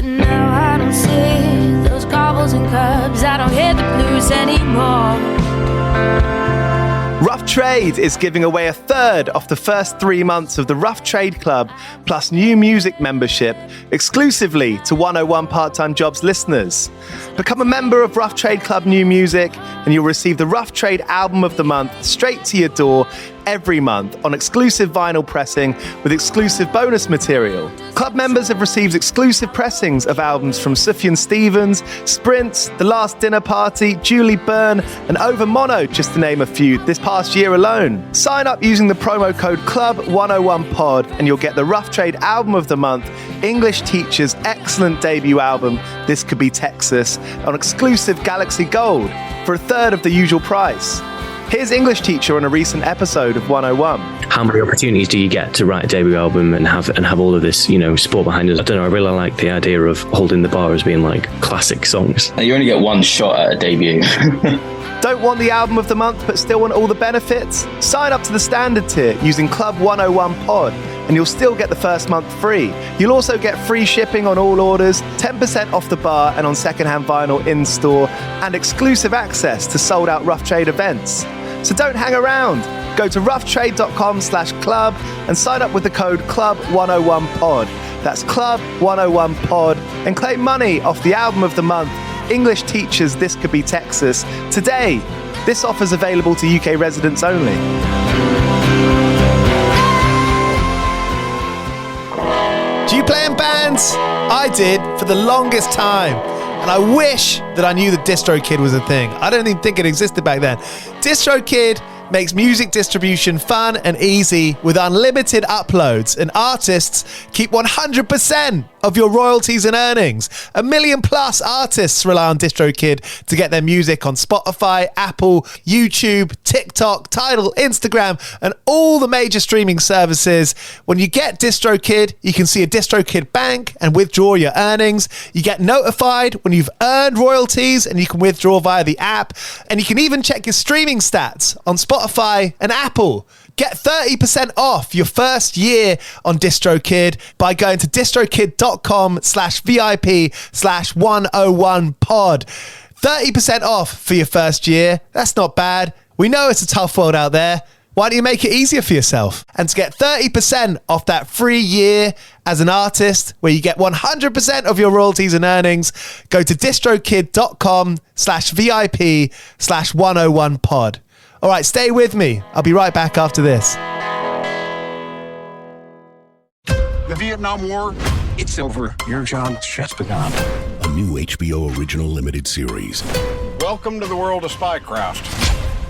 But now I don't see those cobbles and curbs. I don't hear the blues anymore. Rough Trade is giving away a third of the first 3 months of the Rough Trade Club plus new music membership exclusively to 101 Part-Time Jobs listeners. Become a member of Rough Trade Club New Music and you'll receive the Rough Trade Album of the Month straight to your door every month on exclusive vinyl pressing with exclusive bonus material. Club members have received exclusive pressings of albums from Sufjan Stevens, Sprints, The Last Dinner Party, Julie Byrne and Over Mono, just to name a few, this past year alone. Sign up using the promo code CLUB101POD and you'll get the Rough Trade Album of the Month, English Teacher's excellent debut album, This Could Be Texas, on exclusive Galaxy Gold for a third of the usual price. Here's English Teacher on a recent episode of 101. How many opportunities do you get to write a debut album and have all of this, sport behind us? I don't know, I really like the idea of holding the bar as being like classic songs. You only get one shot at a debut. Don't want the album of the month but still want all the benefits? Sign up to the standard tier using Club 101 Pod and you'll still get the first month free. You'll also get free shipping on all orders, 10% off the bar and on secondhand vinyl in store, and exclusive access to sold out Rough Trade events. So don't hang around. Go to roughtrade.com/club and sign up with the code CLUB101POD. That's CLUB101POD and claim money off the album of the month, English Teachers This Could Be Texas, today. This offer's available to UK residents only. Do you play in bands? I did for the longest time. And I wish that I knew that DistroKid was a thing. I don't even think it existed back then. DistroKid makes music distribution fun and easy with unlimited uploads, and artists keep 100% of your royalties and earnings. 1 million plus artists rely on DistroKid to get their music on Spotify, Apple, YouTube, TikTok, Tidal, Instagram, and all the major streaming services. When you get DistroKid, you can see a DistroKid bank and withdraw your earnings. You get notified when you've earned royalties and you can withdraw via the app. And you can even check your streaming stats on Spotify and Apple. Get 30% off your first year on DistroKid by going to distrokid.com/VIP/101pod. 30% off for your first year. That's not bad. We know it's a tough world out there. Why don't you make it easier for yourself? And to get 30% off that free year as an artist, where you get 100% of your royalties and earnings, go to distrokid.com/VIP/101pod. All right, stay with me. I'll be right back after this. The Vietnam War, it's over. Your job has just begun. A new HBO original limited series. Welcome to the world of spycraft.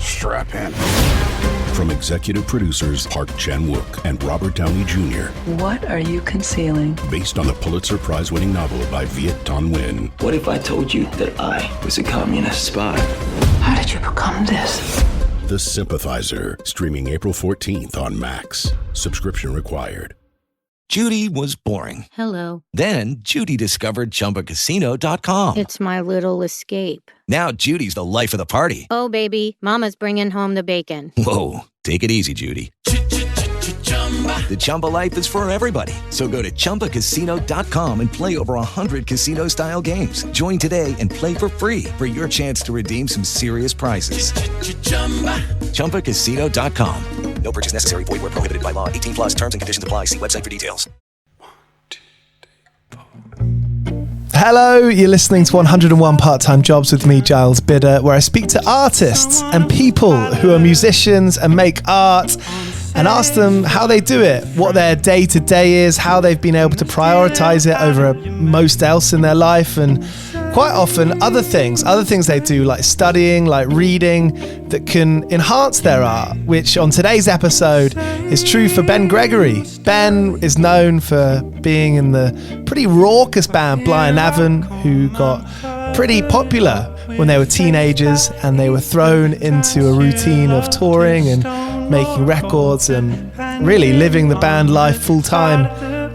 Strap in. From executive producers Park Chan-wook and Robert Downey Jr. What are you concealing? Based on the Pulitzer Prize-winning novel by Viet Thanh Nguyen. What if I told you that I was a communist spy? How did you become this? The Sympathizer, streaming April 14th on Max. Subscription required. Judy was boring. Hello. Then Judy discovered ChumbaCasino.com. It's my little escape. Now Judy's the life of the party. Oh, baby, mama's bringing home the bacon. Whoa, take it easy, Judy. The Chumba life is for everybody. So go to ChumbaCasino.com and play over 100 casino-style games. Join today and play for free for your chance to redeem some serious prizes. ChumbaCasino.com. No purchase necessary. Void where prohibited by law. 18 plus terms and conditions apply. See website for details. Hello, you're listening to 101 Part-Time Jobs with me, Giles Bidder, where I speak to artists and people who are musicians and make art and ask them how they do it, what their day-to-day is, how they've been able to prioritize it over most else in their life, and quite often other things they do, like studying, like reading, that can enhance their art, which on today's episode is true for Ben Gregory. Ben is known for being in the pretty raucous band Blind Avon, who got pretty popular when they were teenagers and they were thrown into a routine of touring and making records and really living the band life full time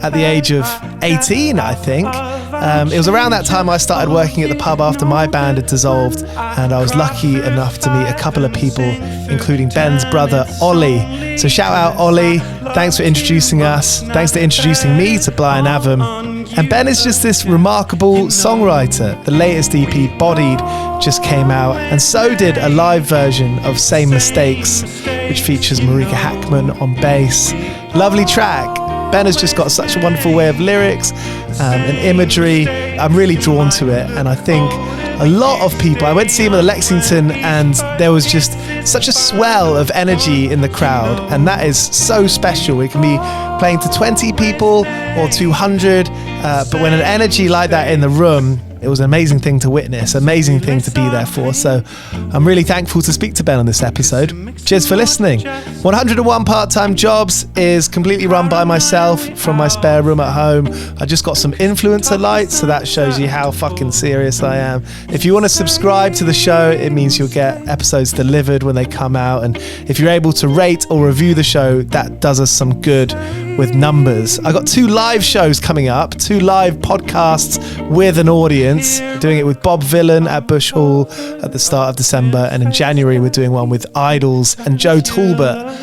at the age of 18, I think. It was around that time I started working at the pub after my band had dissolved, and I was lucky enough to meet a couple of people, including Ben's brother, Ollie. So shout out, Ollie. Thanks for introducing us. Thanks for introducing me to Blind Avon. And Ben is just this remarkable songwriter. The latest EP, Bodied, just came out, and so did a live version of Same Mistakes, which features Marika Hackman on bass. Lovely track. Ben has just got such a wonderful way of lyrics and imagery. I'm really drawn to it, and I think a lot of people, I went to see him at the Lexington, and there was just such a swell of energy in the crowd, and that is so special. It can be playing to 20 people or 200, but when an energy like that in the room, it was an amazing thing to witness, amazing thing to be there for. So I'm really thankful to speak to Ben on this episode. Cheers for listening. 101 Part-Time Jobs is completely run by myself from my spare room at home. I just got some influencer lights, so that shows you how fucking serious I am. If you want to subscribe to the show, it means you'll get episodes delivered when they come out. And if you're able to rate or review the show, that does us some good with numbers. I got 2 live shows coming up, 2 live podcasts with an audience. Doing it with Bob Villan at Bush Hall at the start of December, and in January we're doing one with Idols and Joe Talbot,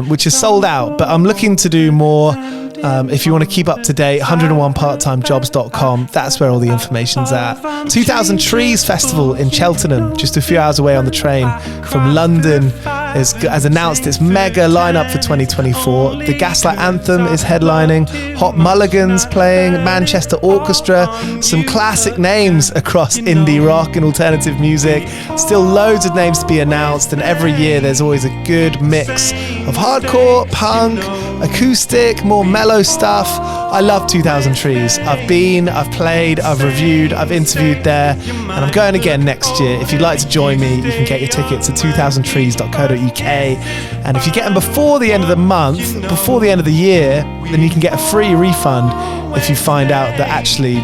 which is sold out, but I'm looking to do more. If you want to keep up to date, 101parttimejobs.com, that's where all the information's at. 2000 Trees Festival in Cheltenham, just a few hours away on the train from London, has announced its mega lineup for 2024. The Gaslight Anthem is headlining, Hot Mulligan's playing, Manchester Orchestra, some classic names across indie rock and alternative music, still loads of names to be announced, and every year there's always a good mix of hardcore, punk, acoustic, more mellow stuff. I love 2000 Trees. I've been, I've played, I've reviewed, I've interviewed there, and I'm going again next year. If you'd like to join me, you can get your tickets at 2000trees.co.uk, and if you get them before the end of the month, before the end of the year, then you can get a free refund if you find out that actually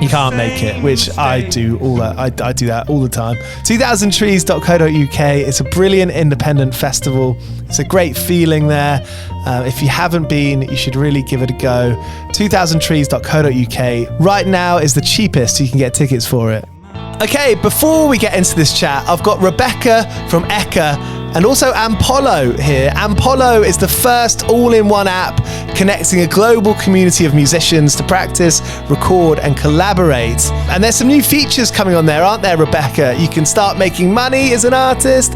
you can't make it, which I do all that. I do that all the time. 2000trees.co.uk. It's a brilliant independent festival. It's a great feeling there. If you haven't been, you should really give it a go. 2000trees.co.uk. Right now is the cheapest, so you can get tickets for it. Okay, before we get into this chat, I've got Rebecca from Eka and also Ampolo here. Ampolo is the first all-in-one app connecting a global community of musicians to practice, record and collaborate. And there's some new features coming on there, aren't there, Rebecca? You can start making money as an artist.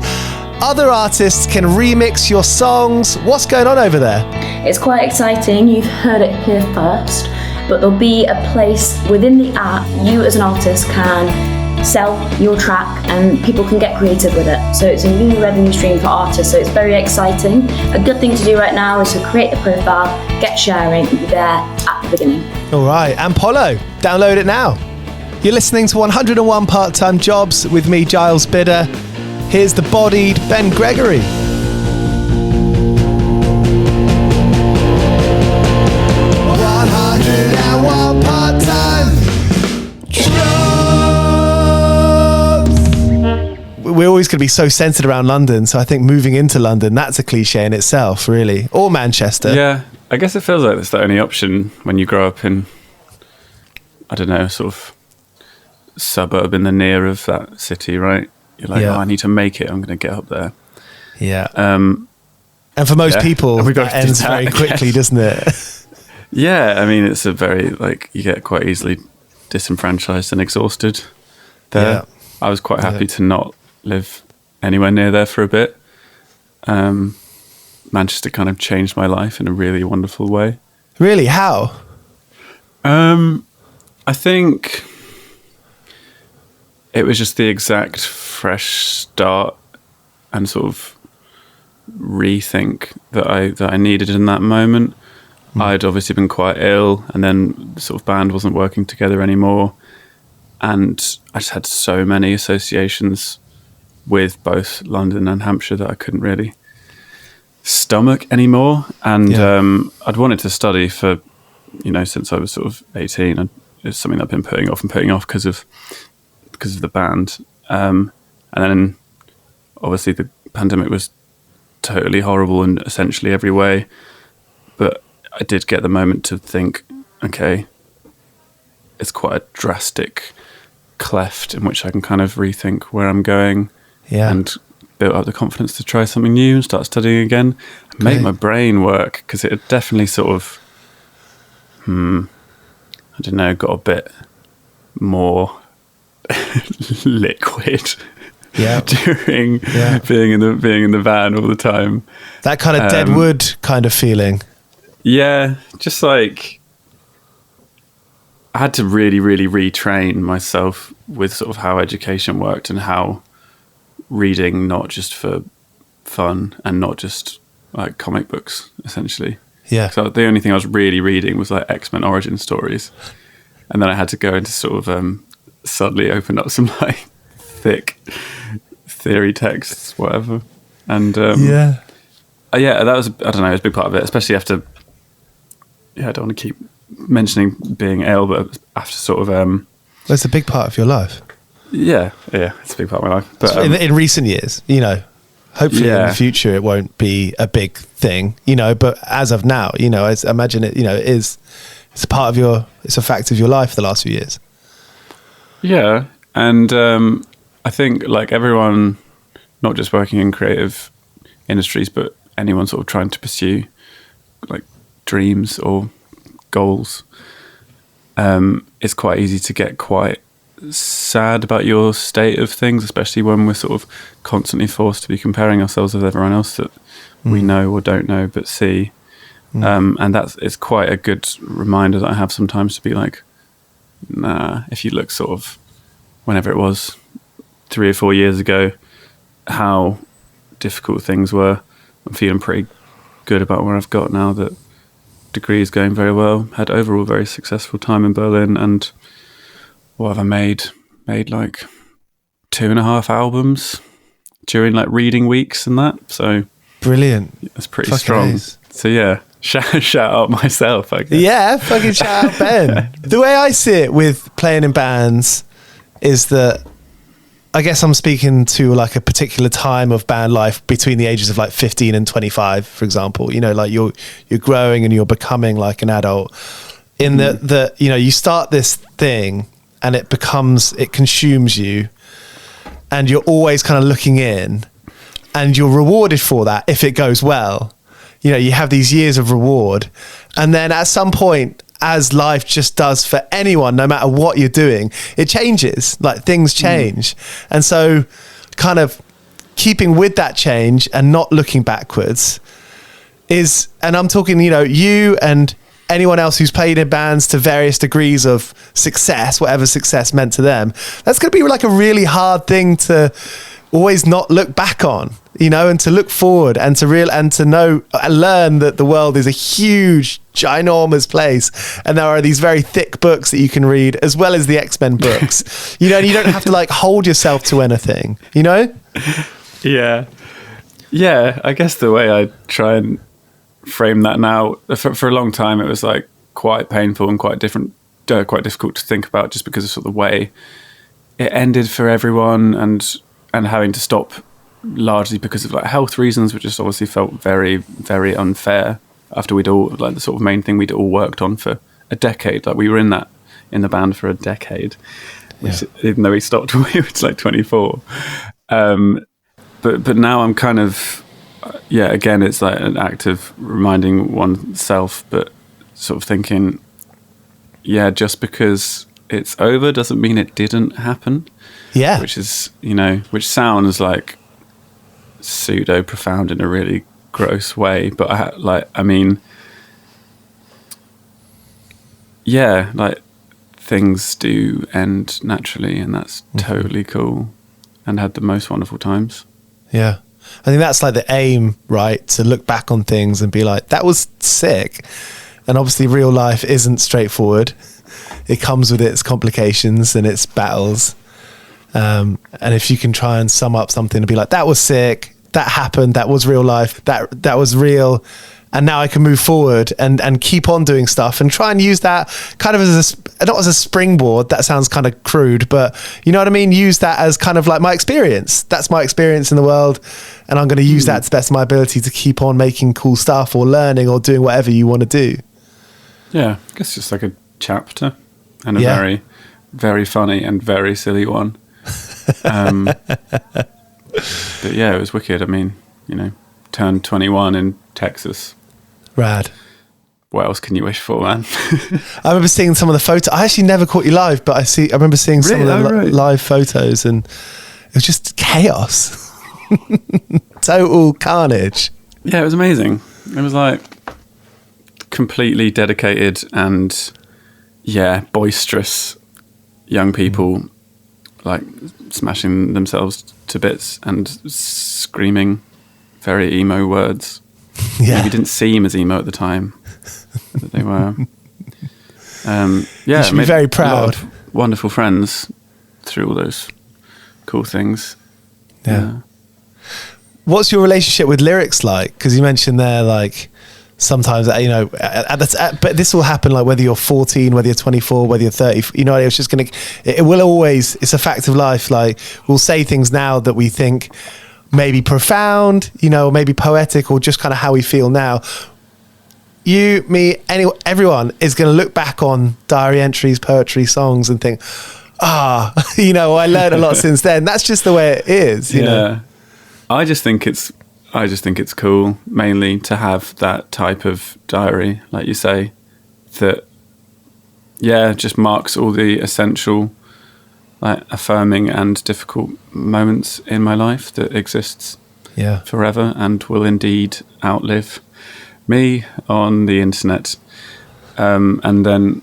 Other artists can remix your songs. What's going on over there? It's quite exciting. You've heard it here first, but there'll be a place within the app you as an artist can sell your track and people can get creative with it. So it's a new revenue stream for artists, so it's very exciting. A good thing to do right now is to create the profile, get sharing, and be there at the beginning. All right, Ampolo, download it now. You're listening to 101 Part-Time Jobs with me, Giles Bidder. Here's the bodied Ben Gregory. 101 Part-Time We're always going to be so centered around London, so I think moving into London, that's a cliche in itself, really. Or Manchester. Yeah, I guess it feels like it's the only option when you grow up in, I don't know, sort of suburb in the near of that city, right? You're like, I need to make it, I'm going to get up there. Yeah. And for most people, that ends very quickly, doesn't it? Yeah, I mean, it's a very, like, you get quite easily disenfranchised and exhausted there. Yeah. I was quite happy to not live anywhere near there for a bit. Manchester kind of changed my life in a really wonderful way. Really? How? I think it was just the exact fresh start and sort of rethink that I needed in that moment. I'd obviously been quite ill, and then the sort of band wasn't working together anymore, and I just had so many associations with both London and Hampshire that I couldn't really stomach anymore. And I'd wanted to study for, since I was sort of 18. It's something that I've been putting off because of the band. And then obviously the pandemic was totally horrible in essentially every way. But I did get the moment to think, okay, it's quite a drastic cleft in which I can kind of rethink where I'm going. Yeah. And built up the confidence to try something new and start studying again and make my brain work, because it had definitely sort of I don't know, got a bit more liquid. Yeah. During being in the van all the time. That kind of dead wood kind of feeling. Yeah, just like I had to really, really retrain myself with sort of how education worked and how reading not just for fun and not just like comic books, essentially. Yeah. So the only thing I was really reading was like X-Men origin stories. And then I had to go into sort of suddenly open up some like thick theory texts, whatever. And that was, I don't know, it was a big part of it, especially after, I don't want to keep mentioning being ill, but after sort of... That's a big part of your life. Yeah, it's a big part of my life. But in recent years, hopefully in the future it won't be a big thing, but as of now, I imagine it, it's a part of it's a fact of your life the last few years. Yeah, and I think like everyone, not just working in creative industries, but anyone sort of trying to pursue like dreams or goals, it's quite easy to get quite sad about your state of things, especially when we're sort of constantly forced to be comparing ourselves with everyone else that we know or don't know but see. And it's quite a good reminder that I have sometimes to be like, nah, if you look sort of whenever it was 3 or 4 years ago, how difficult things were, I'm feeling pretty good about where I've got now. That degree is going very well, had overall very successful time in Berlin, and what have I made like 2.5 albums during like reading weeks and that, so brilliant. That's pretty strong. Nice. So yeah, shout out myself, I guess. Yeah, fucking shout out Ben. The way I see it with playing in bands is that I guess I'm speaking to like a particular time of band life between the ages of like 15 and 25, for example. Like you're growing and you're becoming like an adult. In that you start this thing and it consumes you, and you're always kind of looking in, and you're rewarded for that if it goes well. You have these years of reward, and then at some point, as life just does for anyone, no matter what you're doing, it changes, like things change. And so kind of keeping with that change and not looking backwards is, and I'm talking, you and anyone else who's played in bands to various degrees of success, whatever success meant to them, that's going to be like a really hard thing to always not look back on, and to look forward and to know and learn that the world is a huge, ginormous place, and there are these very thick books that you can read, as well as the X-Men books, and you don't have to like hold yourself to anything, Yeah, I guess the way I try and frame that now, for a long time it was like quite painful and quite difficult to think about, just because of sort of the way it ended for everyone, and having to stop largely because of like health reasons, which just obviously felt very, very unfair after we'd all, like the sort of main thing we'd all worked on for a decade. Like we were in the band for a decade, which, even though we stopped when we were like 24. But now I'm kind of, again, it's like an act of reminding oneself, but sort of thinking, just because it's over doesn't mean it didn't happen. Yeah. Which is, which sounds like pseudo profound in a really gross way, but things do end naturally, and that's totally cool, and had the most wonderful times. Yeah. I think that's like the aim, right? To look back on things and be like, that was sick. And obviously real life isn't straightforward. It comes with its complications and its battles. And if you can try and sum up something and be like, that was sick, that happened, that was real life, that was real, and now I can move forward and keep on doing stuff, and try and use that kind of not as a springboard. That sounds kind of crude, but you know what I mean? Use that as kind of like my experience. That's my experience in the world, and I'm going to use that to the best of my ability to keep on making cool stuff or learning or doing whatever you want to do. Yeah, I guess just like a chapter, and a very, very funny and very silly one. But yeah, it was wicked. I mean, turned 21 in Texas. Rad. what else can you wish for, man? I remember seeing some of the photos. I actually never caught you live, but I remember seeing some of the live photos, and it was just chaos. Total carnage. Yeah, it was amazing. It was like completely dedicated and boisterous young people, like smashing themselves to bits and screaming very emo words. Yeah. Maybe didn't seem as emo at the time that they were. You should be very proud. Wonderful friends through all those cool things. Yeah. What's your relationship with lyrics like? Because you mentioned there, like, sometimes, you know, but this will happen, like, whether you're 14, whether you're 24, whether you're 30, you know, it's just going to, it will always, it's a fact of life. Like, we'll say things now that we think maybe profound, you know, maybe poetic, or just kind of how we feel now. You, me, everyone is going to look back on diary entries, poetry, songs, and think, you know, I learned a lot since then. That's just the way it is, you know? I just think it's cool, mainly to have that type of diary, like you say, that just marks all the essential, like, affirming and difficult moments in my life that exists forever and will indeed outlive me on the internet. And then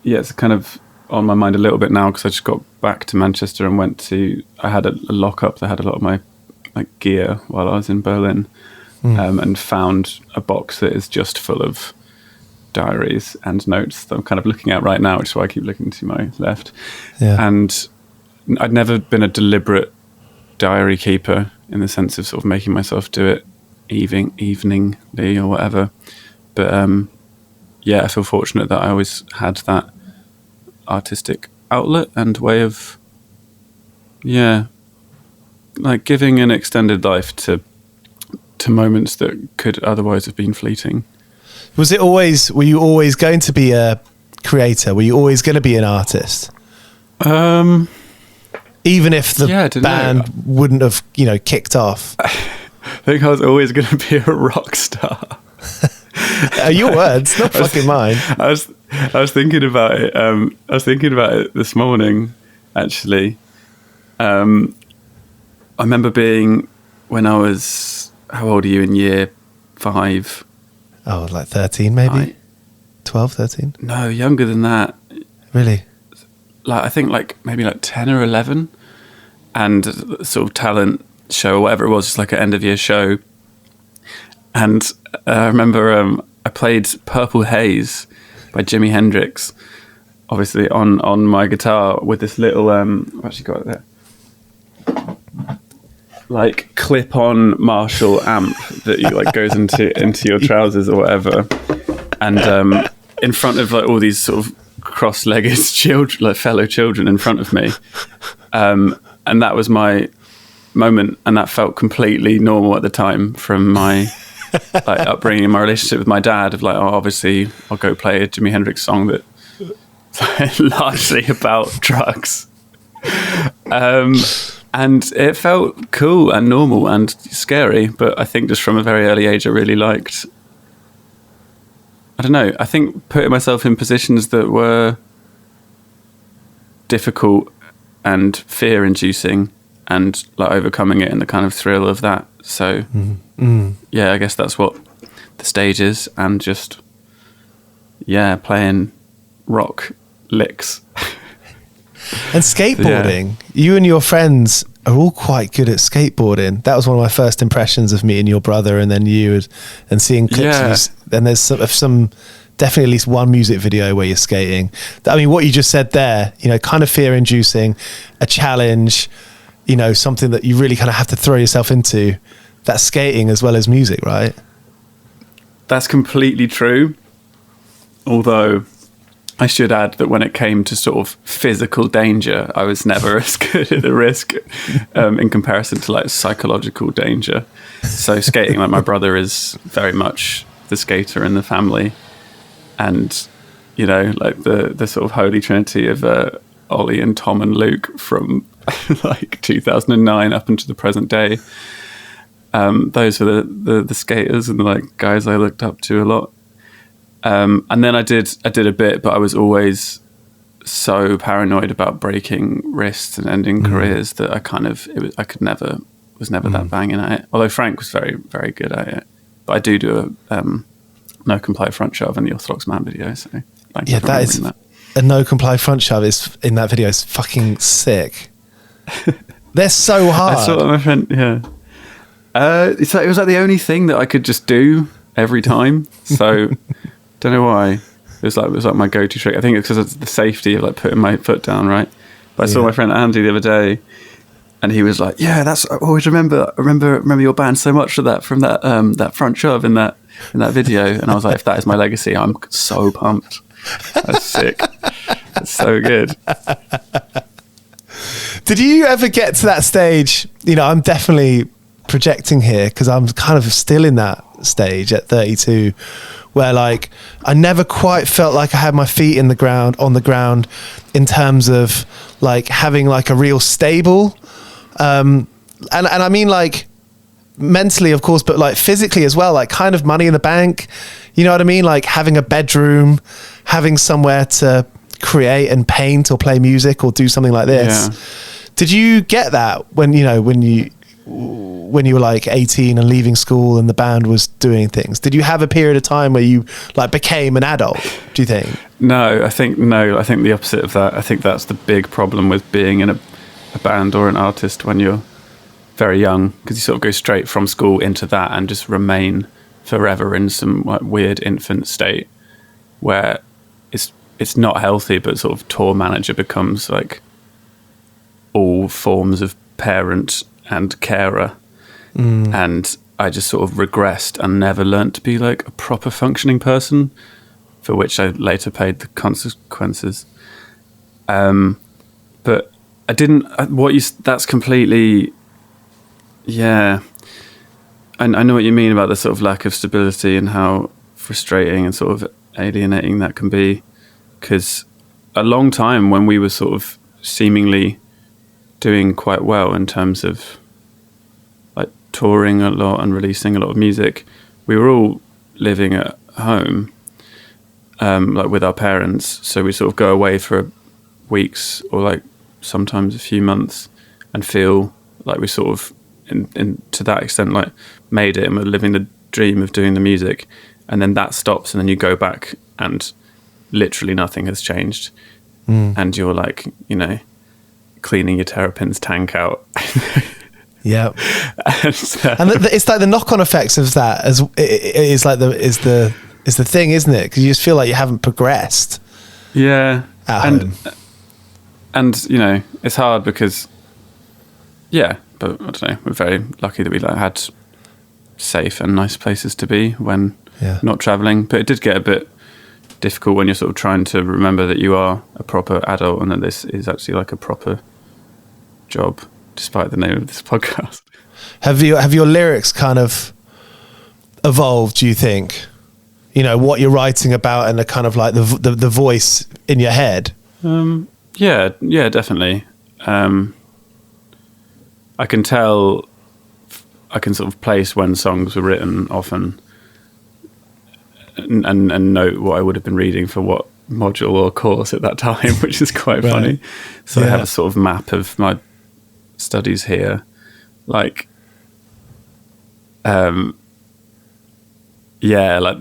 it's kind of on my mind a little bit now, because I just got back to Manchester and I had a lockup that had a lot of my, like, gear while I was in Berlin, and found a box that is just full of diaries and notes that I'm kind of looking at right now, which is why I keep looking to my left. And I'd never been a deliberate diary keeper in the sense of sort of making myself do it eveningly or whatever, but I feel fortunate that I always had that artistic outlet and way of like giving an extended life to moments that could otherwise have been fleeting. Were you always going to be a creator? Were you always going to be an artist? Even if the band wouldn't have, you know, kicked off? I think I was always going to be a rock star. Your words, not fucking mine. I was thinking about it. I was thinking about it this morning, actually. I remember being, when I was, how old are you, in year 5? Oh, like 13 maybe? 12, 13? No, younger than that. Really? Like, I think maybe 10 or 11. And sort of talent show or whatever it was, just like an end of year show. And I remember I played Purple Haze by Jimi Hendrix, obviously on my guitar with this little, I've actually got it there, like clip-on Marshall amp that you like goes into your trousers or whatever, and in front of like all these sort of cross-legged children, like fellow children in front of me, and that was my moment, and that felt completely normal at the time from my like upbringing and my relationship with my dad, of like, oh, obviously I'll go play a Jimi Hendrix song that's largely about drugs. And it felt cool and normal and scary, but I think just from a very early age I really liked, I don't know, I think putting myself in positions that were difficult and fear-inducing and like overcoming it and the kind of thrill of that. So I guess that's what the stage is, and just playing rock licks. And skateboarding. You and your friends are all quite good at skateboarding. That was one of my first impressions of meeting your brother, and then you, and seeing clips. And there's some definitely at least one music video where you're skating. I mean, what you just said there, you know, kind of fear-inducing, a challenge, you know, something that you really kind of have to throw yourself into. That's skating as well as music, right? That's completely true. Although I should add that when it came to sort of physical danger, I was never as good at the risk in comparison to like psychological danger. So skating, like my brother is very much the skater in the family. And, you know, like the sort of holy trinity of Ollie and Tom and Luke from like 2009 up into the present day. Those were the skaters and the like guys I looked up to a lot. And then I did a bit, but I was always so paranoid about breaking wrists and ending careers that I was never that banging at it. Although Frank was very, very good at it. But I do a no comply front shove in the Orthodox Man video. So thank you for remembering that. A no comply front shove is in that video is fucking sick. They're so hard. I saw that, my friend. Yeah. It was like the only thing that I could just do every time. So don't know why. It was like my go-to trick. I think it's because of the safety of like putting my foot down, right? But I saw my friend Andy the other day, and he was like, "Yeah, I always remember your band so much for that from that front shove in that video." And I was like, if that is my legacy, I'm so pumped. That's sick. That's so good. Did you ever get to that stage? You know, I'm definitely projecting here because I'm kind of still in that stage at 32 where like I never quite felt like I had my feet on the ground in terms of like having like a real stable and I mean like mentally of course, but like physically as well, like kind of money in the bank, you know what I mean, like having a bedroom, having somewhere to create and paint or play music or do something like this. Did you get that when you were like 18 and leaving school and the band was doing things? Did you have a period of time where you like became an adult, do you think? No, I think the opposite of that. I think that's the big problem with being in a band or an artist when you're very young, because you sort of go straight from school into that and just remain forever in some like weird infant state where it's not healthy, but sort of tour manager becomes like all forms of parent and carer. And I just sort of regressed and never learnt to be like a proper functioning person, for which I later paid the consequences. But I didn't, that's completely, yeah. I know what you mean about the sort of lack of stability and how frustrating and sort of alienating that can be. Because a long time when we were sort of seemingly doing quite well in terms of like touring a lot and releasing a lot of music, we were all living at home, like with our parents. So we sort of go away for weeks or like sometimes a few months and feel like we sort of, in to that extent, like made it and we're living the dream of doing the music. And then that stops and then you go back and literally nothing has changed. And you're like, you know, cleaning your Terrapins tank out. Yeah. And it's like the knock-on effects of that is the thing, isn't it? Because you just feel like you haven't progressed. Yeah. At home. And you know, it's hard because, yeah, but I don't know, we're very lucky that we like had safe and nice places to be when not traveling. But it did get a bit difficult when you're sort of trying to remember that you are a proper adult and that this is actually like a proper job, despite the name of this podcast. Have your lyrics kind of evolved, do you think? You know, what you're writing about and the kind of like the voice in your head? Yeah, definitely. I can tell, I can sort of place when songs were written often and note what I would have been reading for what module or course at that time, which is quite funny. So I have a sort of map of my studies here. Like, like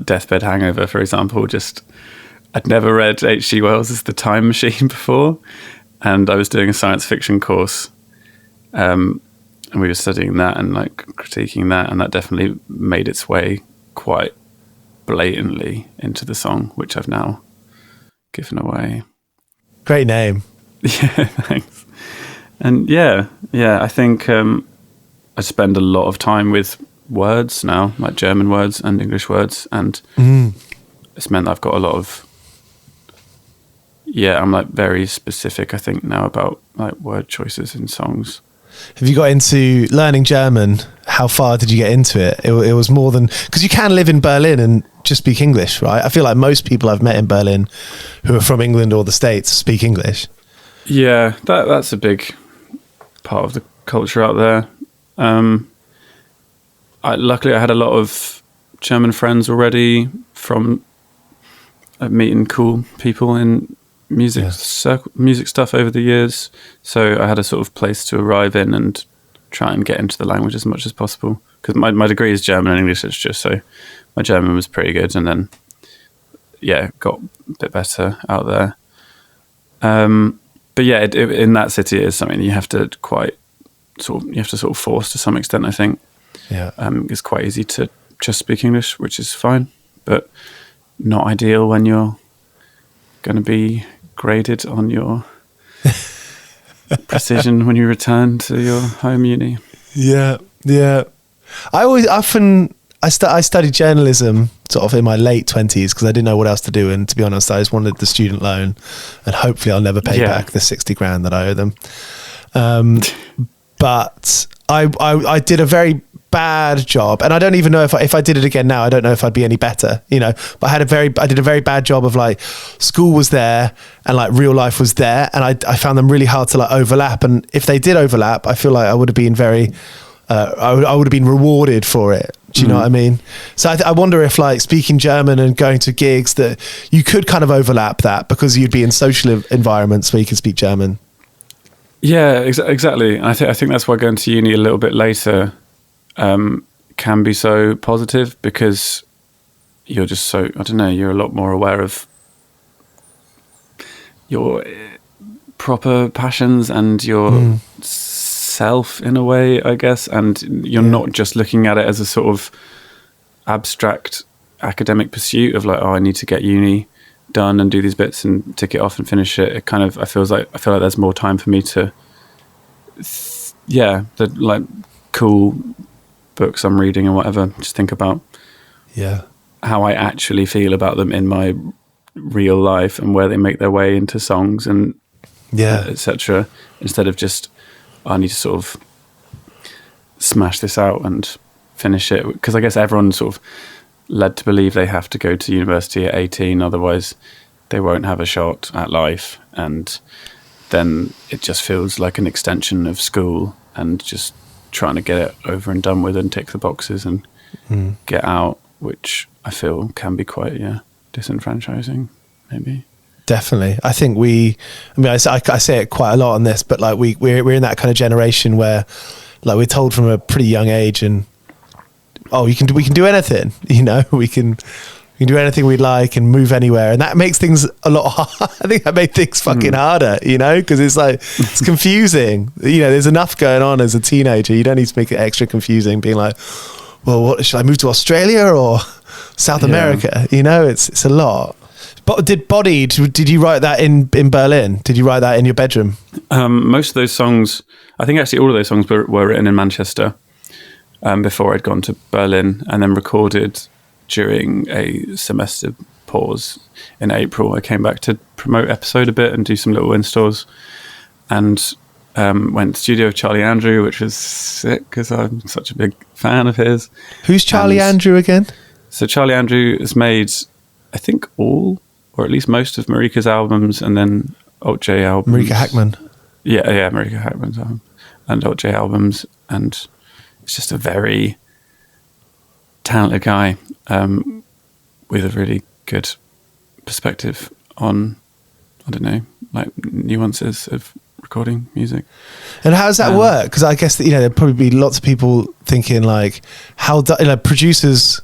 Deathbed Hangover, for example, I'd never read H.G. Wells' The Time Machine before, and I was doing a science fiction course, and we were studying that and like critiquing that, and that definitely made its way quite blatantly into the song, which I've now given away. Great name. Yeah, thanks. And yeah, I think I spend a lot of time with words now, like German words and English words, and it's meant I've got a lot of, I'm like very specific, I think, now about like word choices in songs. Have you got into learning German? How far did you get into it? It was more than, because you can live in Berlin and just speak English, right? I feel like most people I've met in Berlin who are from England or the States speak English. Yeah, that's a big part of the culture out there. Luckily I had a lot of German friends already from meeting cool people in music stuff over the years. So I had a sort of place to arrive in and try and get into the language as much as possible. Because my degree is German and English literature, so my German was pretty good, and then got a bit better out there. But yeah, in that city, it is something you have to sort of force to some extent. I think. Yeah. It's quite easy to just speak English, which is fine, but not ideal when you're going to be graded on your precision when you return to your home uni. Yeah. I studied journalism sort of in my late 20s because I didn't know what else to do, and to be honest, I just wanted the student loan, and hopefully I'll never pay back the 60 grand that I owe them. But I did a very bad job, and I don't even know if I did it again now, I don't know if I'd be any better, but I did a very bad job of like, school was there and like real life was there, and I found them really hard to like overlap, and if they did overlap, I feel like I would have been I would have been rewarded for it. Do you know what I mean? So I wonder if like speaking German and going to gigs that you could kind of overlap that because you'd be in social environments where you can speak German. Yeah, exactly. I think that's why going to uni a little bit later can be so positive, because you're just so, I don't know, you're a lot more aware of your proper passions and your self in a way, I guess, and you're not just looking at it as a sort of abstract academic pursuit of like, oh, I need to get uni done and do these bits and tick it off and finish it. It kind of, I feel like there's more time for me to the like cool books I'm reading and whatever, just think about how I actually feel about them in my real life and where they make their way into songs and etc., instead of just, I need to sort of smash this out and finish it, because I guess everyone's sort of led to believe they have to go to university at 18, otherwise they won't have a shot at life, and then it just feels like an extension of school and just trying to get it over and done with and tick the boxes and get out, which I feel can be quite disenfranchising maybe. Definitely. I think I say it quite a lot on this, but like we're in that kind of generation where like we're told from a pretty young age, and we can do anything, we can do anything we like and move anywhere, and that makes things a lot harder. I think that made things fucking harder, because it's like, it's confusing. There's enough going on as a teenager. You don't need to make it extra confusing, being like, well, what should I move to, Australia or South America? It's a lot. But did you write that in Berlin? Did you write that in your bedroom? Most of those songs, I think actually all of those songs were written in Manchester before I'd gone to Berlin, and then recorded during a semester pause in April. I came back to promote Episode a bit and do some little installs, and went to the studio with Charlie Andrew, which was sick because I'm such a big fan of his. Who's Charlie Andrew again? So Charlie Andrew has made, I think, all, or at least most of Marika's albums, and then Alt J albums. Marika Hackman. Yeah, Marika Hackman's album. And Alt J albums. And it's just a very talented guy with a really good perspective on, I don't know, like nuances of recording music. And how does that work? Because I guess that, there'd probably be lots of people thinking like, how producers...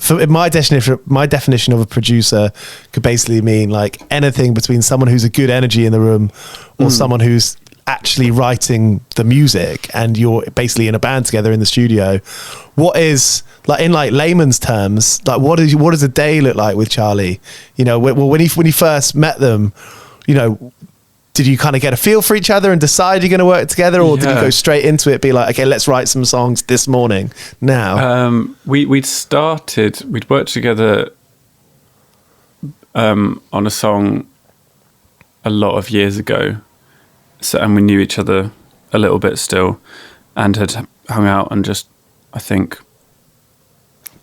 For my definition of a producer could basically mean like anything between someone who's a good energy in the room or someone who's actually writing the music, and you're basically in a band together in the studio. What is, like, in like layman's terms, like what does a day look like with Charlie? When you first met them, did you kind of get a feel for each other and decide you're going to work together, or did you go straight into it, be like, okay, let's write some songs this morning now? We'd worked together on a song a lot of years ago, and we knew each other a little bit still, and had hung out and just, I think,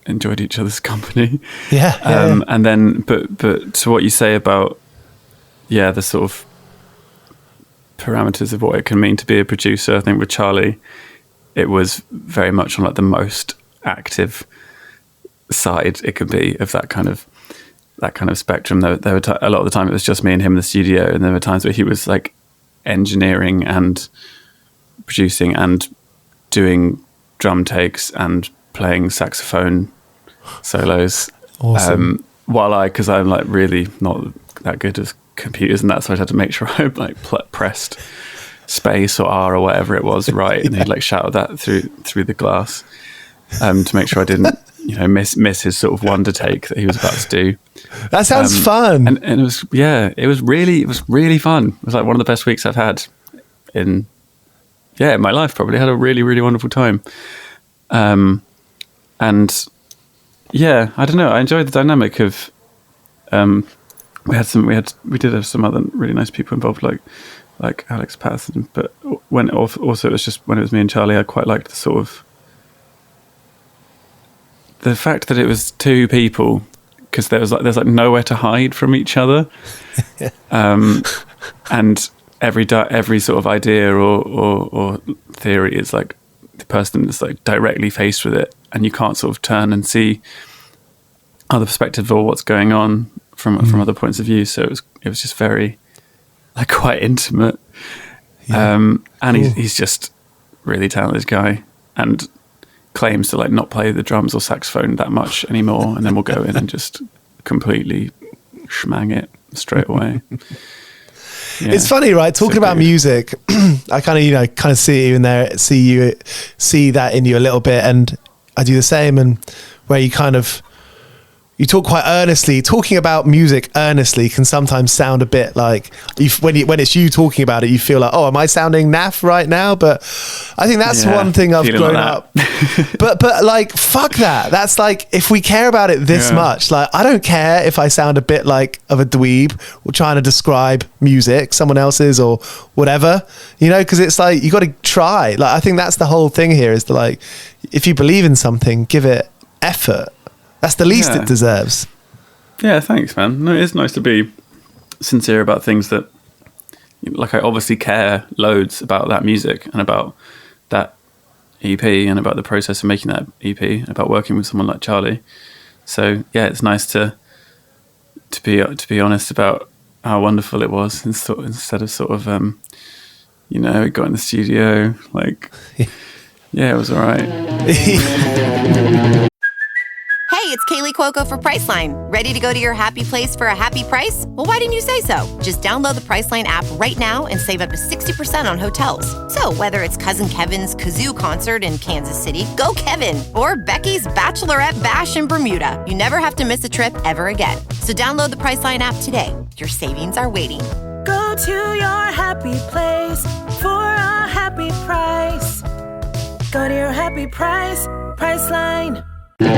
enjoyed each other's company. And then, but to what you say about, the sort of parameters of what it can mean to be a producer, I think with Charlie it was very much on like the most active side it could be of that kind of that kind of spectrum. There were a lot of the time it was just me and him in the studio, and there were times where he was like engineering and producing and doing drum takes and playing saxophone solos. Awesome. Because I'm like really not that good at computers and that, so I had to make sure I like pressed space or R or whatever it was right, and he'd like shout that through the glass to make sure I didn't miss his sort of wonder take that he was about to do. That sounds fun. And it was really fun. It was like one of the best weeks I've had in my life. Probably had a really, really wonderful time. And yeah, I don't know. I enjoyed the dynamic of. We did have some other really nice people involved, like Alex Patterson. But when also it was just when it was me and Charlie, I quite liked the sort of the fact that it was two people, because there's like nowhere to hide from each other, and every sort of idea or theory is like the person is like directly faced with it, and you can't sort of turn and see other perspective or what's going on from other points of view. So it was just very like quite intimate, and he's just really talented guy and claims to like not play the drums or saxophone that much anymore, and then we'll go in and just completely schmang it straight away. Yeah. It's funny, right? Talking about music, I kind of see you in there, see that in you a little bit, and I do the same. And where you talk quite earnestly. Talking about music earnestly can sometimes sound a bit like when it's you talking about it, you feel like, oh, am I sounding naff right now? But I think that's one thing I've grown up. but like, fuck that. That's like, if we care about it this much, like, I don't care if I sound a bit like of a dweeb or trying to describe music, someone else's or whatever, because it's like, you got to try. Like, I think that's the whole thing here is to like, if you believe in something, give it effort. That's the least it deserves. Yeah, thanks, man. No, it is nice to be sincere about things that, like, I obviously care loads about that music and about that EP and about the process of making that EP and about working with someone like Charlie. So yeah, it's nice to be honest about how wonderful it was instead of sort of we got in the studio like yeah, it was all right. Hey, it's Kaylee Cuoco for Priceline. Ready to go to your happy place for a happy price? Well, why didn't you say so? Just download the Priceline app right now and save up to 60% on hotels. So whether it's Cousin Kevin's Kazoo Concert in Kansas City, go Kevin, or Becky's Bachelorette Bash in Bermuda, you never have to miss a trip ever again. So download the Priceline app today. Your savings are waiting. Go to your happy place for a happy price. Go to your happy price, Priceline. 101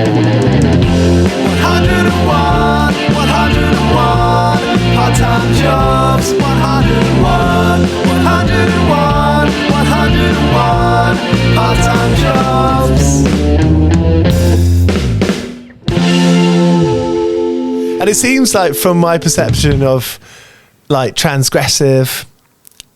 part-time jobs. 101 part-time jobs. And it seems like, from my perception of like transgressive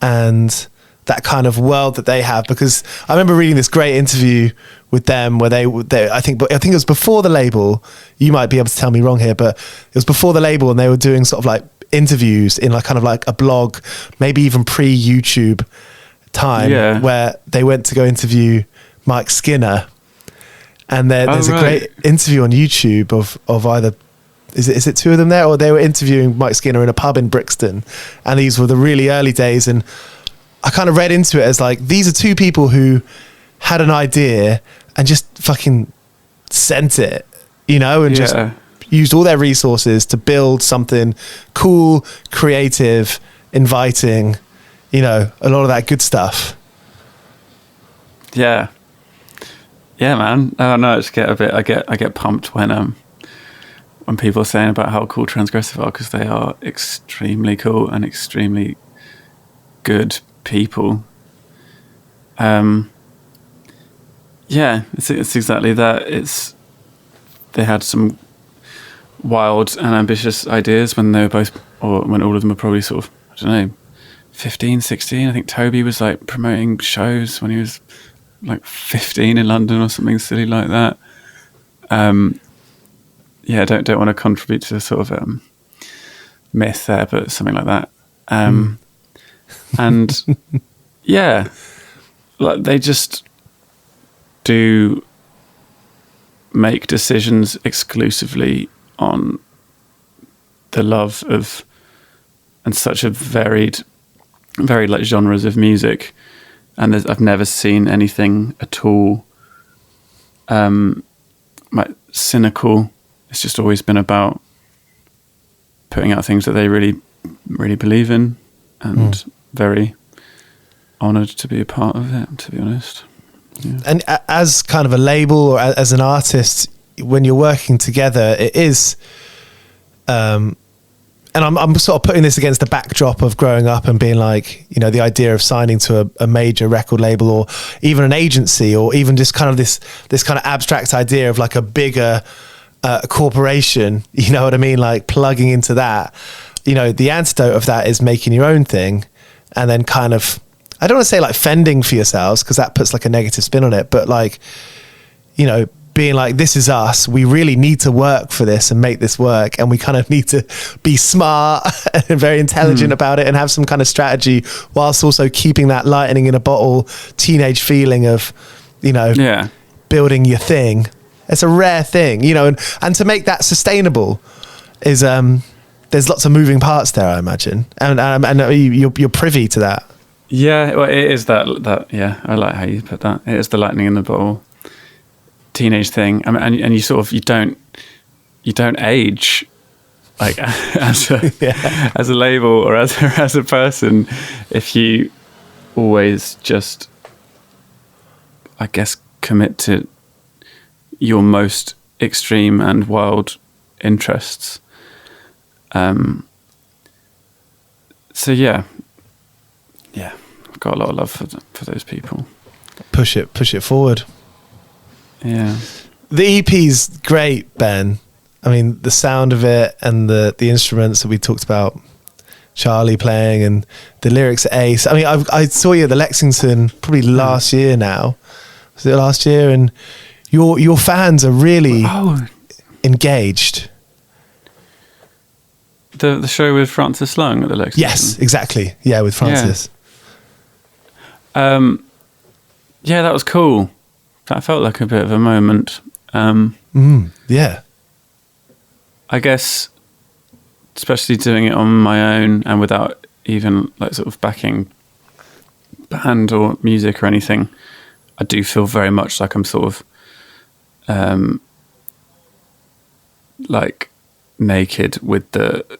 and that kind of world that they have, because I remember reading this great interview with them where they I think it was before the label. You might be able to tell me wrong here, but it was before the label, and they were doing sort of like interviews in like kind of like a blog, maybe even pre-YouTube time, where they went to go interview Mike Skinner, and there's a great interview on YouTube of either. Is it two of them there, or they were interviewing Mike Skinner in a pub in Brixton, and these were the really early days, and I kind of read into it as like, these are two people who had an idea and just fucking sent it, and just used all their resources to build something cool, creative, inviting, a lot of that good stuff. Yeah. Yeah, man. Oh no, I get pumped when people are saying about how cool Transgressive are, because they are extremely cool and extremely good people. It's exactly that. They had some wild and ambitious ideas when they were both, or when all of them were probably sort of, I don't know, 15, 16. I think Toby was like promoting shows when he was like 15 in London or something silly like that. don't want to contribute to the sort of myth there, but something like that. And yeah, like they just do make decisions exclusively on the love of and such a varied like genres of music, and I've never seen anything at all like cynical. It's just always been about putting out things that they really believe in, and very honoured to be a part of it, to be honest. Yeah. And as kind of a label or as an artist, when you're working together, it is and I'm sort of putting this against the backdrop of growing up and being like, you know, the idea of signing to a major record label or even an agency, or even just kind of this kind of abstract idea of like a bigger corporation, you know what I mean? Like plugging into that, you know, the antidote of that is making your own thing, and then kind of, I don't want to say like fending for yourselves, because that puts like a negative spin on it, but like, you know, being like, this is us, we really need to work for this and make this work, and we kind of need to be smart and very intelligent about it and have some kind of strategy, whilst also keeping that lightning in a bottle teenage feeling of, you know, building your thing. It's a rare thing, you know, and to make that sustainable is there's lots of moving parts there, I imagine, and you're privy to that. Yeah, well, it is that. Yeah, I like how you put that. It is the lightning in the bottle teenage thing. I mean, and you sort of you don't age like as a label or as a person if you always just, I guess, commit to your most extreme and wild interests. So yeah, I've got a lot of love for those people. Push it forward. Yeah. The EP's great, Ben. I mean, the sound of it and the instruments that we talked about, Charlie playing, and the lyrics are ace. I mean, I saw you at the Lexington probably last year now. Was it last year? And your fans are really engaged. The show with Francis Lung at the Lexington? Yes, exactly. Yeah, with Francis. Yeah, that was cool. That felt like a bit of a moment. Yeah. I guess, especially doing it on my own and without even like sort of backing band or music or anything, I do feel very much like I'm sort of like naked with the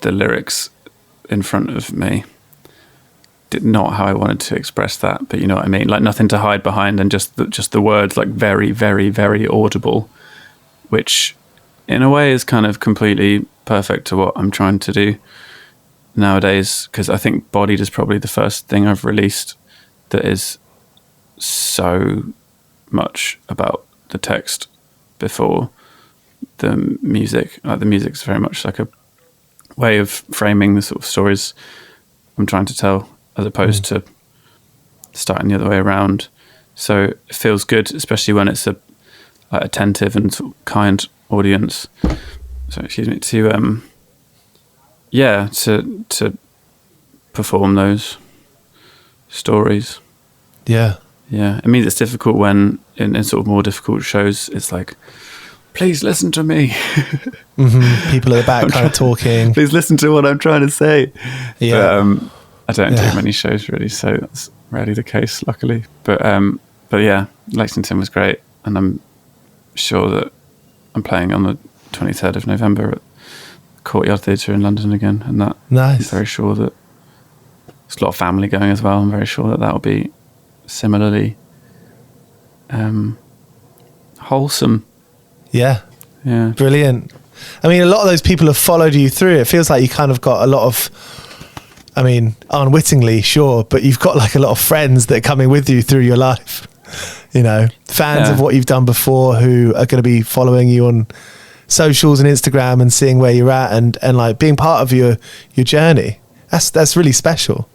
lyrics in front of me. Not how I wanted to express that, but you know what I mean, like nothing to hide behind, and just the words, like very, very, very audible, which in a way is kind of completely perfect to what I'm trying to do nowadays, because I think Bodied is probably the first thing I've released that is so much about the text before the music. Like the music's very much like a way of framing the sort of stories I'm trying to tell, as opposed to starting the other way around. So it feels good, especially when it's a like attentive and sort of kind audience. So excuse me, to perform those stories. Yeah. It means it's difficult when in sort of more difficult shows it's like, please listen to me. People at the back kind of talking. Please listen to what I'm trying to say. Yeah. But, I don't do many shows really, so that's rarely the case, luckily. But yeah, Lexington was great, and I'm sure that I'm playing on the 23rd of November at Courtyard Theatre in London again, and that nice. I'm very sure that there's a lot of family going as well. I'm very sure that will be similarly wholesome. Yeah. Brilliant. I mean, a lot of those people have followed you through. It feels like you kind of got a lot of, I mean, unwittingly, sure, but you've got like a lot of friends that are coming with you through your life, you know, fans of what you've done before who are going to be following you on socials and Instagram and seeing where you're at and like being part of your journey. That's really special.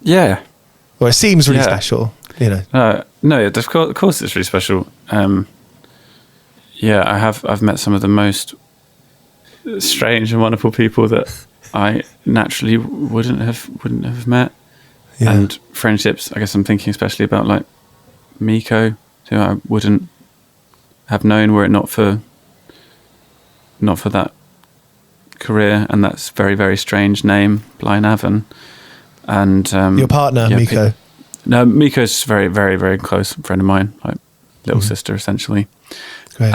Yeah. Well, it seems really special, you know. No, of course it's really special. I've met some of the most strange and wonderful people that I naturally wouldn't have met. Yeah. And friendships, I guess I'm thinking especially about like Miko, who I wouldn't have known were it not for that career and that's very, very strange name, Blaenavon. And your partner, Miko. No, Miko's a very, very, very close friend of mine, like little sister essentially. Great.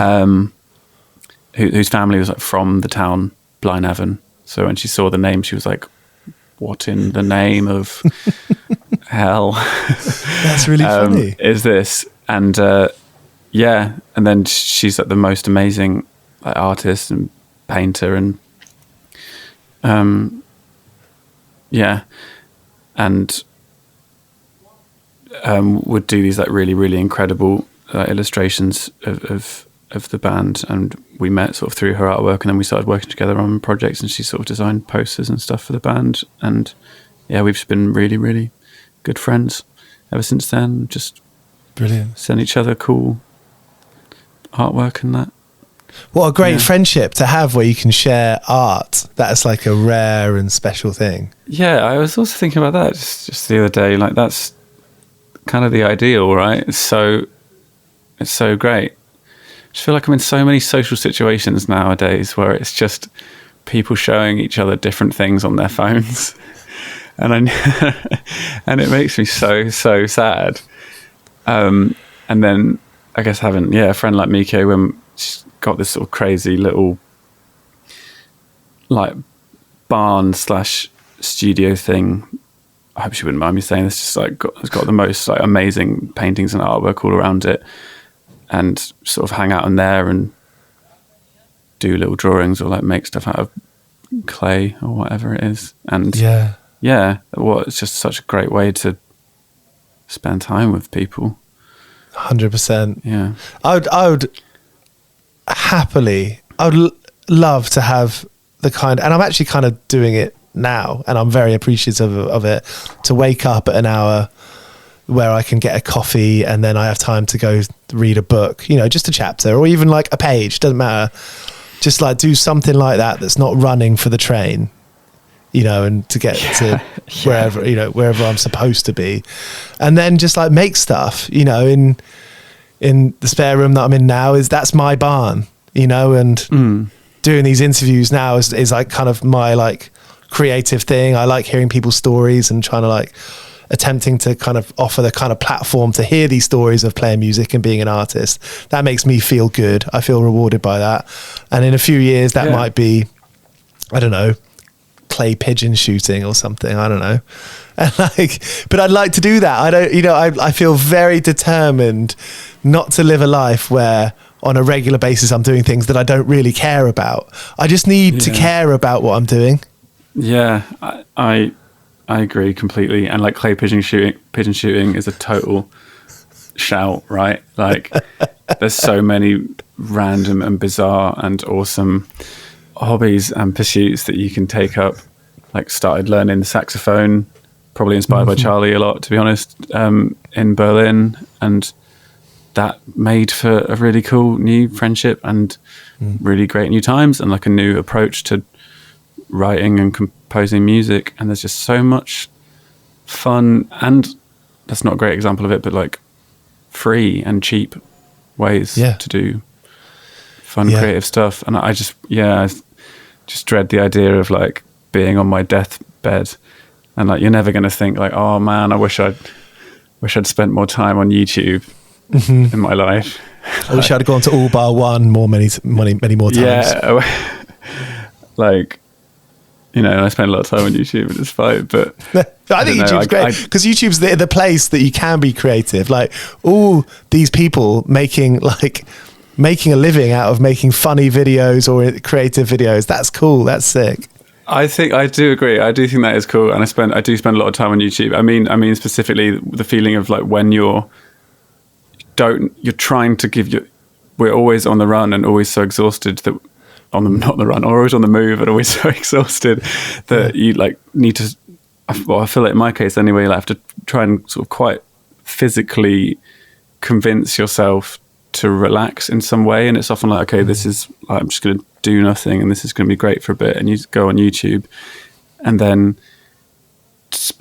Whose family was like from the town Blaenavon. So when she saw the name, she was like, "What in the name of hell?" That's really funny. Is this? And and then she's like the most amazing like artist and painter and and would do these like really, really incredible illustrations of the band, and we met sort of through her artwork, and then we started working together on projects, and she sort of designed posters and stuff for the band, and we've just been really, really good friends ever since then. Just brilliant. Send each other cool artwork and that. What a great friendship to have, where you can share art. That's like a rare and special thing. Yeah, I was also thinking about that just the other day. Like that's kind of the ideal, right? It's so great. I just feel like I'm in so many social situations nowadays where it's just people showing each other different things on their phones, and it makes me so sad. And then I guess having a friend like Miko, when she's got this sort of crazy little like barn / studio thing. I hope she wouldn't mind me saying this. Just like it's got the most like amazing paintings and artwork all around it, and sort of hang out in there and do little drawings or like make stuff out of clay or whatever it is. And it's just such a great way to spend time with people. 100%. Yeah, I would happily. I would love to have the kind, and I'm actually kind of doing it now, and I'm very appreciative of it, to wake up at an hour where I can get a coffee and then I have time to go read a book, just a chapter or even like a page, doesn't matter. Just like do something like that that's not running for the train, and to get to wherever I'm supposed to be. And then just like make stuff, in the spare room that I'm in now that's my barn, and doing these interviews now is like kind of my like creative thing. I like hearing people's stories and trying to like attempting to kind of offer the kind of platform to hear these stories of playing music and being an artist. That makes me feel good. I feel rewarded by that. And in a few years that might be, I don't know, clay pigeon shooting or something. I don't know. And but I'd like to do that. I don't, I feel very determined not to live a life where on a regular basis I'm doing things that I don't really care about. I just need to care about what I'm doing. Yeah, I agree completely. And like clay pigeon shooting is a total shout, right? Like there's so many random and bizarre and awesome hobbies and pursuits that you can take up. Like started learning the saxophone, probably inspired by Charlie a lot, to be honest, in Berlin, and that made for a really cool new friendship and really great new times and like a new approach to writing and composing music. And there's just so much fun, and that's not a great example of it, but like free and cheap ways to do fun creative stuff. And I just dread the idea of like being on my deathbed and like you're never going to think like, oh man, I wish I'd spent more time on YouTube in my life. I wish I'd gone to All Bar One many more times. Yeah, like, I spend a lot of time on YouTube and it's fine, but I think YouTube's great because YouTube's the place that you can be creative. Like all these people making a living out of making funny videos or creative videos. That's cool. That's sick. I think I do agree. I do think that is cool, and I do spend a lot of time on YouTube. I mean specifically the feeling of like when you're trying to we're always on the run and always so exhausted that not the run, or always on the move and always so exhausted that you like need to. Well, I feel like in my case anyway, you have to try and sort of quite physically convince yourself to relax in some way, and it's often like, okay, this is I'm just going to do nothing, and this is going to be great for a bit, and you go on YouTube, and then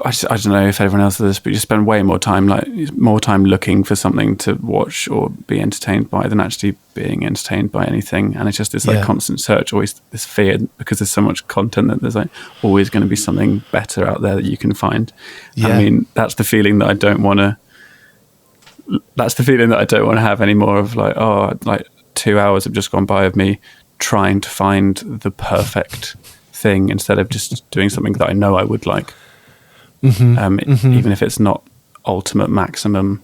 I don't know if everyone else does this, but you spend way more time looking for something to watch or be entertained by than actually being entertained by anything. And it's just this like constant search, always this fear, because there's so much content that there's like always going to be something better out there that you can find. I mean, that's the feeling that I don't want to have anymore, of like, oh, like 2 hours have just gone by of me trying to find the perfect thing instead of just doing something that I know I would like. Even if it's not ultimate maximum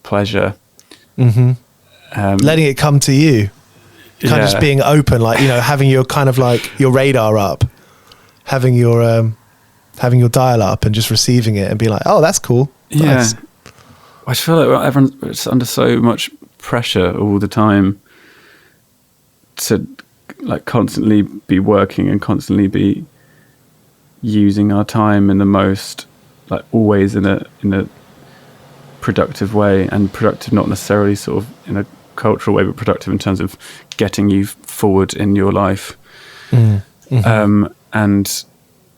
pleasure. Letting it come to you, kind of just being open, like, you know, having your kind of like your radar up, having your dial up and just receiving it and being like, oh, that's cool. Nice. I just feel like everyone's under so much pressure all the time to like constantly be working and constantly be using our time in the most, like, always in a productive way, and productive not necessarily sort of in a cultural way, but productive in terms of getting you forward in your life. And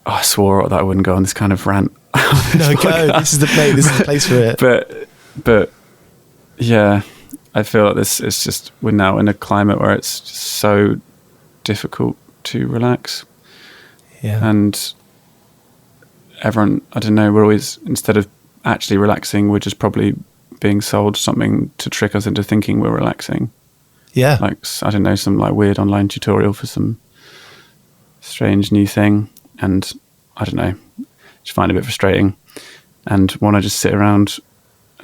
I swore that I wouldn't go on this kind of rant. No, go. This is the place for it. But yeah, I feel like it's just, we're now in a climate where it's just so difficult to relax. And everyone, I don't know, we're always, instead of actually relaxing, we're just probably being sold something to trick us into thinking we're relaxing. Like, I don't know, some like weird online tutorial for some strange new thing. And I don't know, just find it a bit frustrating and want to just sit around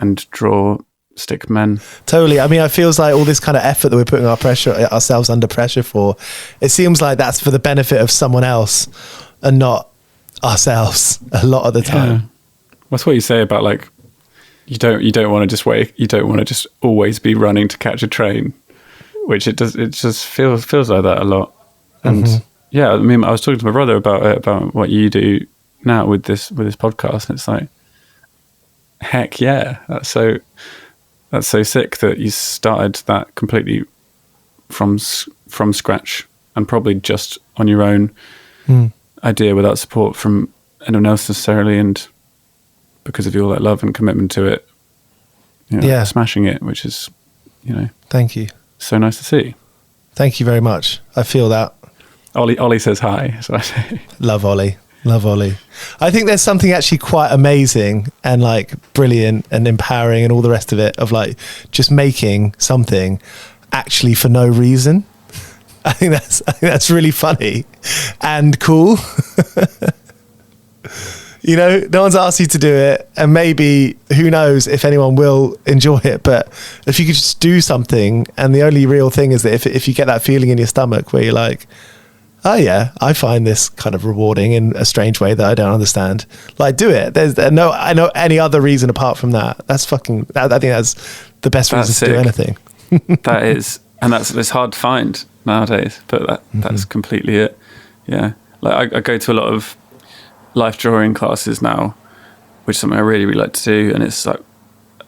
and draw stick men. Totally. I mean, it feels like all this kind of effort that we're putting ourselves under pressure for, it seems like that's for the benefit of someone else and not ourselves a lot of the time. That's what you say about like, you don't want to just wait, you don't want to just always be running to catch a train, which it just feels like that a lot. And I mean, I was talking to my brother about what you do now with this podcast, and it's like, heck yeah, that's so sick that you started that completely from scratch, and probably just on your own idea, without support from anyone else necessarily, and because of your like love and commitment to it, smashing it, which is, thank you, so nice to see. Thank you very much. I feel that. Ollie says hi, so I say love Ollie. I think there's something actually quite amazing and like brilliant and empowering and all the rest of it, of like just making something actually for no reason. I think that's really funny and cool. No one's asked you to do it, and maybe who knows if anyone will enjoy it, but if you could just do something, and the only real thing is that if you get that feeling in your stomach where you're like, oh yeah, I find this kind of rewarding in a strange way that I don't understand, like, do it. I know any other reason apart from that. I think that's the best reason to do anything. That is, and it's hard to find nowadays, but that's completely it. Yeah, like I go to a lot of life drawing classes now, which is something I really, really like to do, and it's like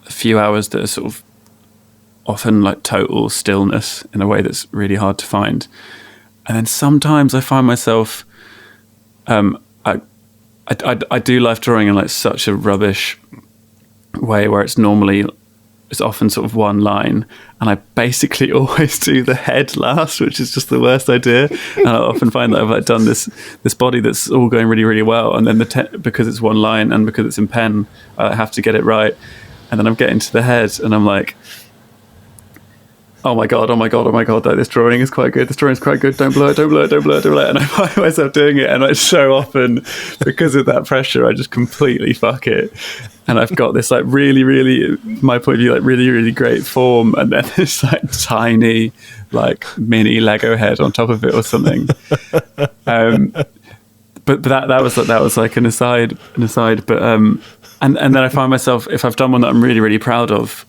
a few hours that are sort of often like total stillness in a way that's really hard to find. And then sometimes I find myself, I do life drawing in like such a rubbish way where it's often sort of one line, and I basically always do the head last, which is just the worst idea. And I often find that I've like done this body that's all going really, really well, and then because it's one line and because it's in pen, I have to get it right. And then I'm getting to the head, and I'm like, oh my god, this drawing is quite good. Don't blow it. And I find myself doing it, and like so often, because of that pressure, I just completely fuck it. And I've got this like really, really, my point of view, like really, really great form, and then this like tiny, like mini Lego head on top of it or something. But that was like an aside. But and then I find myself, if I've done one that I'm really, really proud of,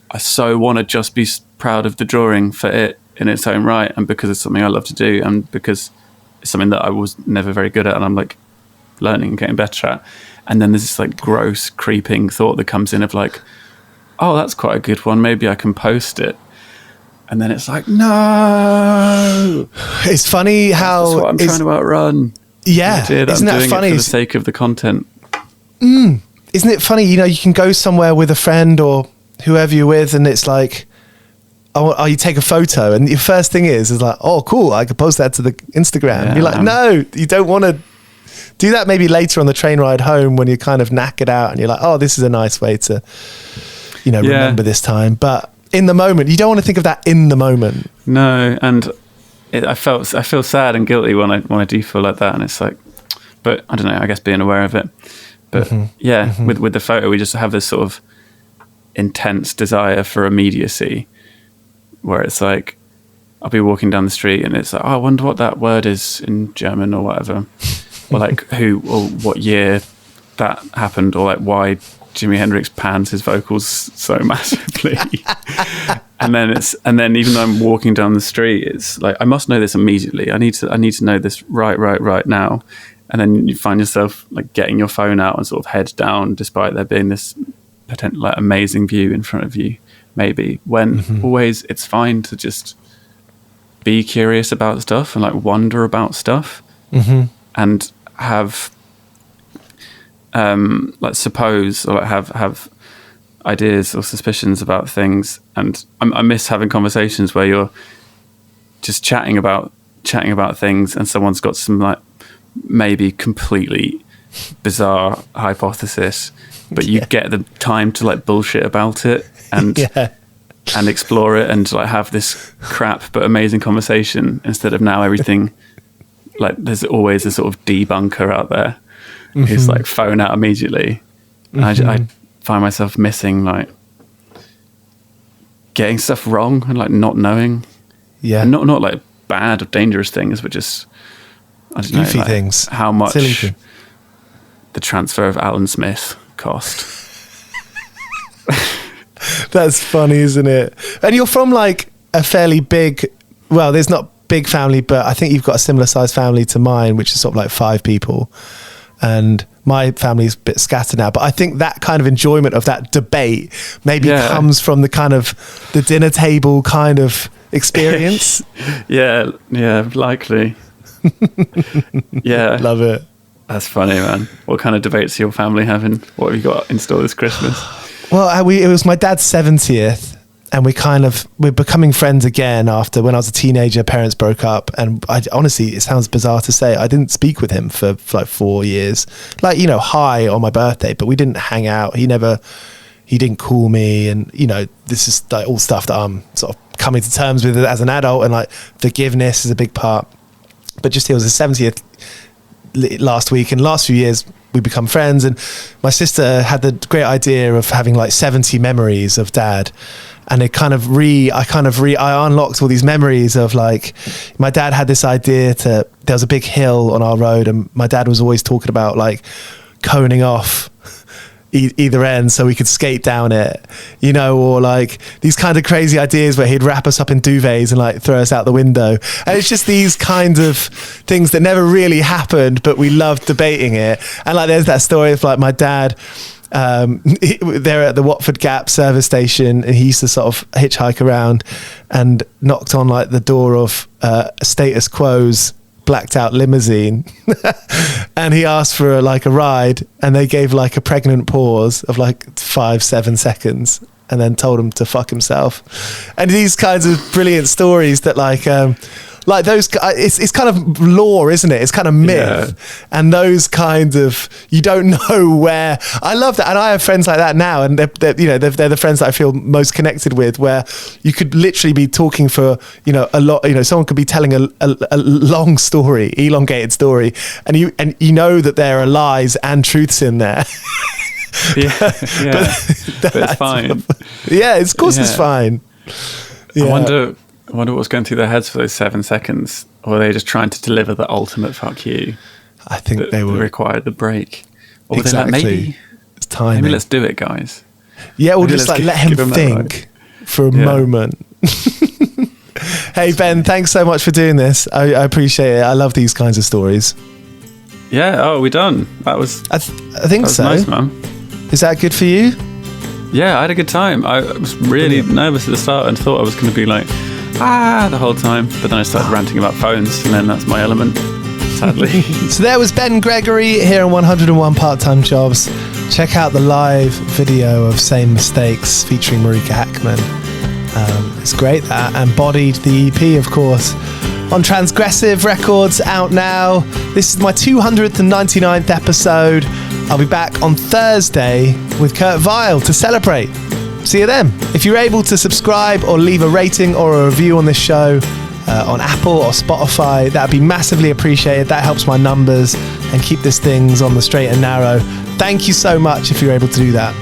I so want to just be proud of the drawing for it in its own right, and because it's something I love to do, and because it's something that I was never very good at, and I'm like learning and getting better at. And then there's this like gross creeping thought that comes in of like, oh, that's quite a good one, maybe I can post it. And then it's like, no. It's funny how that's what I'm trying to outrun. Yeah, isn't that funny? It for the sake of the content. Isn't it funny? You know, you can go somewhere with a friend or whoever you're with, and it's like, oh, you take a photo, and your first thing is like, oh, cool, I could post that to the Instagram. Yeah. You're like, no, you don't want to do that. Maybe later on the train ride home when you're kind of knackered out, and you're like, oh, this is a nice way to, remember this time. But in the moment, you don't want to think of that in the moment. No, and I feel sad and guilty when I do feel like that, and it's like, but I don't know. I guess being aware of it. But with the photo, we just have this sort of intense desire for immediacy, where it's like, I'll be walking down the street and it's like, oh, I wonder what that word is in German or whatever, or like who or what year that happened, or like why Jimi Hendrix pans his vocals so massively. and then even though I'm walking down the street, it's like, I must know this immediately. I need to know this right now. And then you find yourself like getting your phone out and sort of head down, despite there being this potential like amazing view in front of you, maybe, when always it's fine to just be curious about stuff and like wonder about stuff and have like suppose or like have ideas or suspicions about things. And I miss having conversations where you're just chatting about things and someone's got some like maybe completely bizarre hypothesis, but you get the time to like bullshit about it and and explore it and like have this crap but amazing conversation, instead of now everything like there's always a sort of debunker out there who's like phone out immediately. I find myself missing like getting stuff wrong and like not knowing, and not like bad or dangerous things, but just I don't know, like things, how much the transfer of Alan Smith cost. That's funny, isn't it? And you're from like a fairly big, well, there's not big family, but I think you've got a similar sized family to mine, which is sort of like 5 people. And my family's a bit scattered now, but I think that kind of enjoyment of that debate maybe comes from the kind of the dinner table kind of experience. yeah, likely. Love it. That's funny, man. What kind of debates are your family having? What have you got in store this Christmas? Well, it was my dad's 70th, and we're becoming friends again after, when I was a teenager, parents broke up. And honestly, it sounds bizarre to say, I didn't speak with him for like 4 years. Like, hi on my birthday, but we didn't hang out. He didn't call me. And, this is like all stuff that I'm sort of coming to terms with as an adult, and like forgiveness is a big part. But just, it was his 70th last week, and last few years we become friends. And my sister had the great idea of having like 70 memories of dad, and it I unlocked all these memories of like, my dad had this idea there was a big hill on our road, and my dad was always talking about like coning off either end so we could skate down it, or like these kind of crazy ideas where he'd wrap us up in duvets and like throw us out the window. And it's just these kind of things that never really happened, but we loved debating it. And like there's that story of like my dad, they're at the Watford Gap service station, and he used to sort of hitchhike around and knocked on like the door of Status Quo's blacked out limousine and he asked for like a ride, and they gave like a pregnant pause of like 5-7 seconds and then told him to fuck himself. And these kinds of brilliant stories that like those, it's kind of lore, isn't it? It's kind of myth. And those kinds of, you don't know where. I love that. And I have friends like that now, and they're the friends that I feel most connected with, where you could literally be talking for, a lot, someone could be telling a long story, elongated story, and you know that there are lies and truths in there. but it's fine. Of course it's fine. I wonder what's going through their heads for those 7 seconds. Or were they just trying to deliver the ultimate fuck you? I think they were. Required the break. Or were exactly. They like, maybe it's time. Maybe let's do it, guys. Yeah, or just like let him think for a moment. Hey, Ben, thanks so much for doing this. I appreciate it. I love these kinds of stories. Yeah, are we done? That was... I think so. Nice, man. Is that good for you? Yeah, I had a good time. I was really nervous at the start and thought I was going to be like the whole time. But then I started ranting about phones, and then that's my element, sadly. So there was Ben Gregory here on 101 Part-Time Jobs. Check out the live video of Same Mistakes featuring Marika Hackman. It's great that. And Bodied, the EP, of course, on Transgressive Records, out now. This is my 299th episode. I'll be back on Thursday with Kurt Vile to celebrate. See you then. If you're able to subscribe or leave a rating or a review on this show on Apple or Spotify, that'd be massively appreciated. That helps my numbers and keep these things on the straight and narrow. Thank you so much if you're able to do that.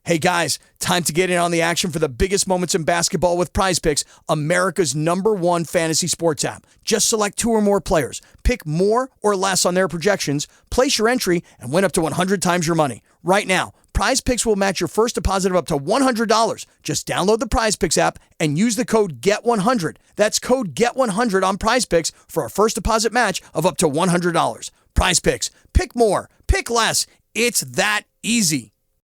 Hey guys, time to get in on the action for the biggest moments in basketball with Prize Picks, America's #1 fantasy sports app. Just select 2 or more players, pick more or less on their projections, place your entry, and win up to 100 times your money. Right now, Prize Picks will match your first deposit of up to $100. Just download the Prize Picks app and use the code GET100. That's code GET100 on Prize Picks for a first deposit match of up to $100. Prize Picks. Pick more. Pick less. It's that easy.